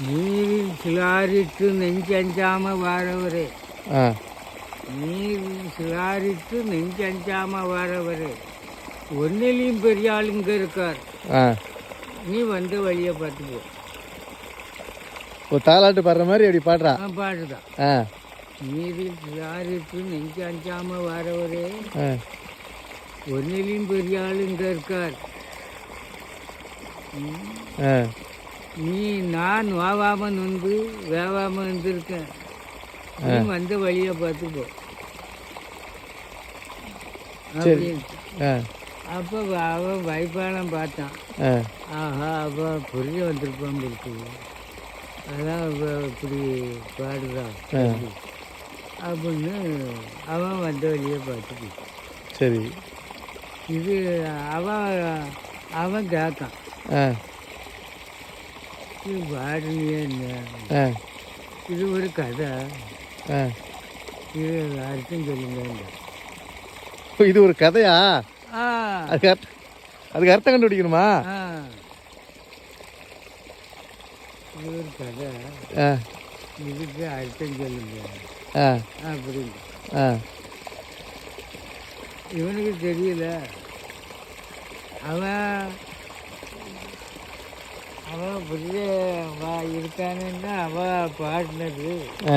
நீரில் சிலாரிட்டு நெஞ்சஞ்சாம வாரவரே. ஆ நீரில் சிலாரிட்டு நெஞ்சஞ்சாம வாரவரே. ஒன்னிலையும் பெரிய ஆளுங்க இருக்கார். ஆ நீ வந்து வழியை பார்த்துக்கோ. ஒரு தாலாட்டு பாடுற மாதிரி அப்படி பாடுறா. பாடுதான். ஆ நீரில் சிலாரிட்டு நெஞ்சஞ்சாம வாரவரே. ஆ ஒன்னிலையும் பெரிய ஆளுங்க இருக்கார். ஆ நான் வாவாம நொந்து வேவாம இருந்திருக்கேன். நீ வந்த வழியை பார்த்துக்கோ அப்படின்ட்டு. ஆ அப்போ அவன் வைப்பாளம் பார்த்தான். ஆ ஆஹா அவன் புரிய வந்திருப்பான் இருக்குது. அதான் இப்படி பாடுறான் அப்படின்னு அவன் வந்த வழியை பார்த்துக்கு. சரி. இது அவன் கேட்கான். ஆ இது பாடுனியே என்ன, ஆ இது ஒரு கதை, ஆ இது அர்த்தம் சொல்லுங்க. இது ஒரு கதையா? அதுக்கு அர்த்தம் கண்டுபிடிக்கணுமா? இது ஒரு கதை, ஆ இதுக்கு அர்த்தம் சொல்லுங்க ஆ அப்படின்னு. ஆ இவனுக்கு தெரியல. அவன் புரிய இருக்கானுன்னா அவன் பாடினது. ஆ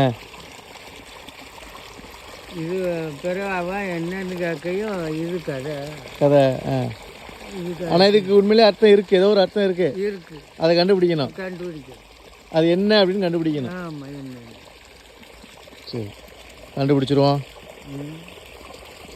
இது பிறகு அவன் என்னன்னு கேட்கையும் இது கதை. கதை. ஆ இது ஆனால் இதுக்கு உண்மையிலே அர்த்தம் இருக்குது, ஏதோ ஒரு அர்த்தம் இருக்குது. இருக்கு, அதை கண்டுபிடிக்கணும். கண்டுபிடிக்கும். அது என்ன அப்படின்னு கண்டுபிடிக்கணும். ஆமாம், என்ன. சரி, கண்டுபிடிச்சிருவோம். ம்